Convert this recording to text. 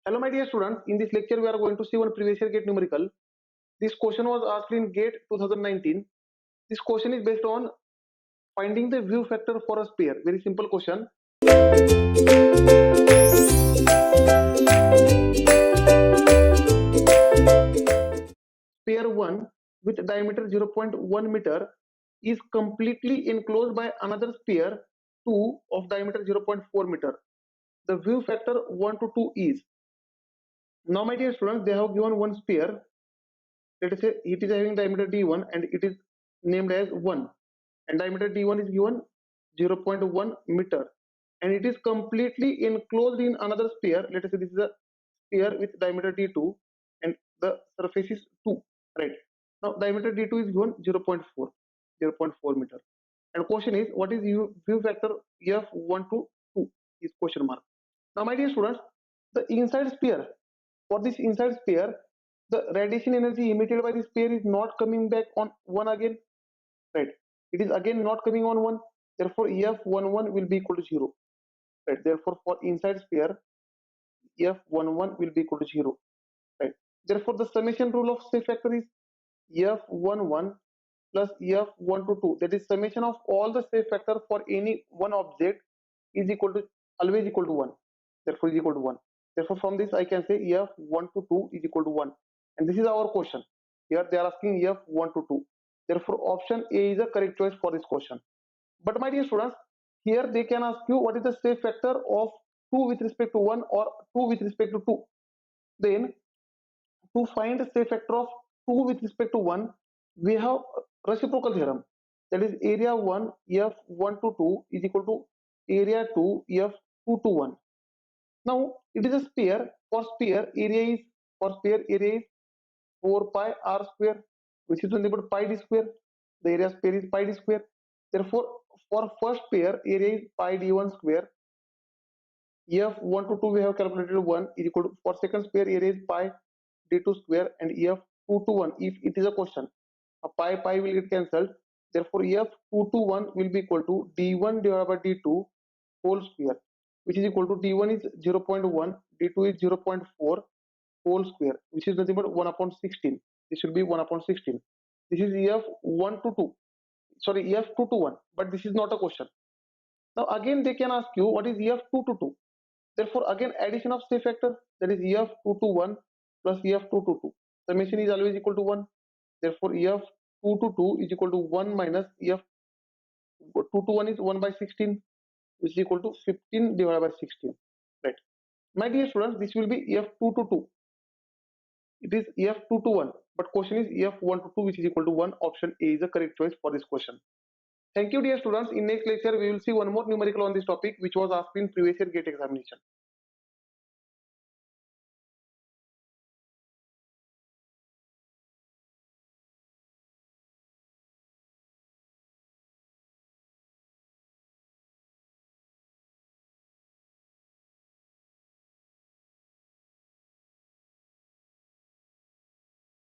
Hello my dear students, in this lecture we are going to see one previous year GATE numerical. This question was asked in GATE 2019. This question is based on finding the view factor for a sphere. Very simple question. Sphere 1 with diameter 0.1 meter is completely enclosed by another sphere 2 of diameter 0.4 meter. The view factor 1 to 2 is. Now my dear students, they have given one sphere. Let us say it is having diameter d1 and it is named as 1, and diameter d1 is given 0.1 meter, and it is completely enclosed in another sphere. Let us say this is a sphere with diameter d2 and the surface is 2, right? Now diameter d2 is given 0.4 meter, and question is what is view factor f1 to 2 is question mark. Now my dear students, the inside sphere, for this inside sphere, the radiation energy emitted by this sphere is not coming back on 1 again, right? It is again not coming on 1, therefore f11 will be equal to 0, right? Therefore for inside sphere f11 will be equal to 0, right? Therefore the summation rule of safe factor is f11 plus f12, that is summation of all the safe factor for any one object is equal to always equal to 1, therefore is equal to 1. Therefore from this I can say f1 to 2 is equal to 1, and this is our question. Here they are asking f1 to 2, therefore option A is the correct choice for this question. But my dear students, here they can ask you what is the safe factor of 2 with respect to 1 or 2 with respect to 2. Then to find the safe factor of 2 with respect to 1, we have reciprocal theorem, that is area 1 f1 to 2 is equal to area 2 f2 to 1. Now it is a sphere. For sphere area is 4 pi r square, which is nothing but pi d square. The area sphere is pi d square. Therefore for first pair area is pi d1 square. f1 to 2 we have calculated 1 is equal to, for second pair area is pi d2 square, and f2 to 1 if it is a question, a pi will get cancelled. Therefore f2 to 1 will be equal to d1 divided by d2 whole square, which is equal to d1 is 0.1, d2 is 0.4 whole square, which is nothing but 1 upon 16. This should be 1 upon 16. This is f1 to 2, sorry, f2 to 1, but this is not a question. Now again they can ask you what is f2 to 2. Therefore again addition of safe factor, that is f2 to 1 plus f2 to 2. Summation is always equal to 1. Therefore f2 to 2 is equal to 1 minus f2 to 1 is 1 by 16, which is equal to 15 divided by 16, right? My dear students, this will be f2 to 2. It is f2 to 1, but question is f1 to 2, which is equal to 1. Option A is the correct choice for this question. Thank you dear students. In next lecture we will see one more numerical on this topic which was asked in previous year GATE examination.